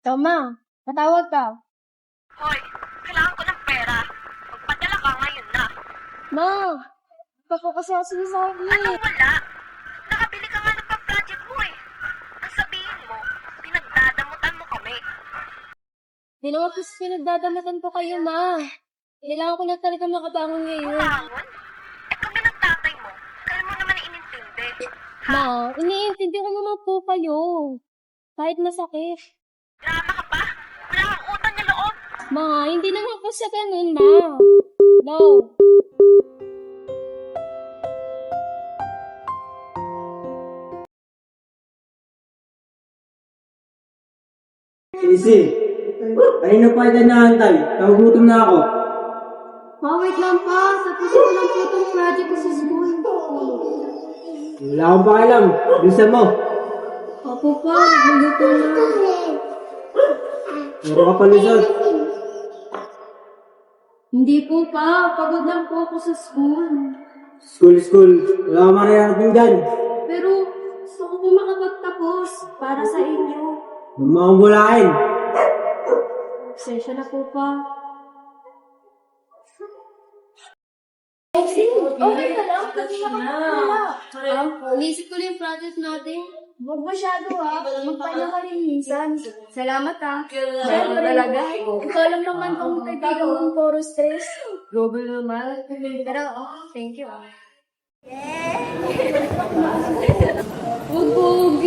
Tama, patawag ka. Hoy, kailangan ko ng pera. Magpadala ka ngayon na. Ma, baka kasi ako sinasabi Anong wala? Nakabili ka nga ng pang-project mo eh. Ang sabihin mo, pinagdadamutan mo kami. Hindi naman kasi pinagdadamatan ko kayo, ma. Kailangan ko na talaga makabangon ngayon. Bumangon? Eh kami ng tatay mo, kaya mo naman inintindi. Ma, iniintindi ko naman po kayo. Kahit masakit. Drama ka pa? Wala kang utang na loob. Ma, hindi naman po sa ganun, ma. No. Easy. Kanina pa kita naantay. Nagugutom na ako. Ma, wait lang pa. Tapusin ko lang po itong project ko sa school. Wala akong pakialam. Bilisan mo. Opo pa, nagugutom na. Meron ka pa Luzon. Hindi po pa. Pagod lang po ako sa school. School. Wala akong mararating dyan. Pero gusto ko po makapagtapos para sa inyo. Huwag mo akong bulain. Pasensya na po pa. Okay na lang. Kasi nakakapagpala. Inisip ko na yung project natin. Huwag masyado magpahinga ka rin minsan. Salamat Siyempre talaga. Ikaw lang naman kung kaibigan kong puro stress. Global naman. Pero thank you Huwag.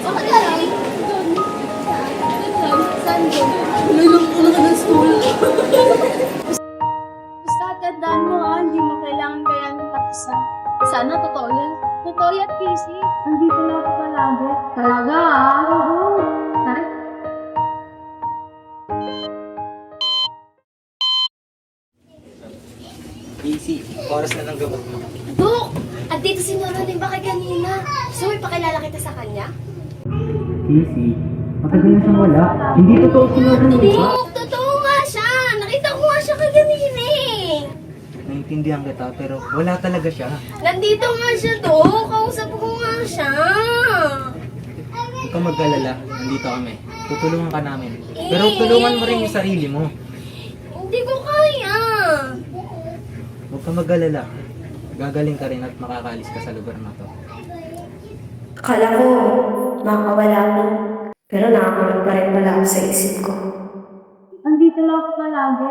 Okay lang. Saan doon? Nilulong ko na ng school. Basta tandaan mo hindi mo kailangan kaya ng kapisan. Sana totoo yan. Totoo yan, Casey. Andito na ako palagi. Talaga Oo. Tara. Easy. Oras na ng gamot mo. Dok! Andito si Nora din ba kay kanina? So, may pakilala kita sa kanya? Easy. Matagal na siyang wala. Hindi totoo sinunod mo ba? Dok! Totoo nga siya! Nakita ko nga siya kay kanina eh! Naintindihan kita pero wala talaga siya. Nandito nga siya, Dok! Kausap ko nga siya! Huwag kang mag-alala. Nandito kami. Tutulungan ka namin. Pero tulungan mo rin yung sarili mo. Hindi ko kaya! Huwag kang mag-alala. Gagaling ka rin at makakalis ka sa lugar na to. Akala ko, makakawala ako. Pero nakakulong pa rin pala ako sa isip ko. Andito lang ako palagi.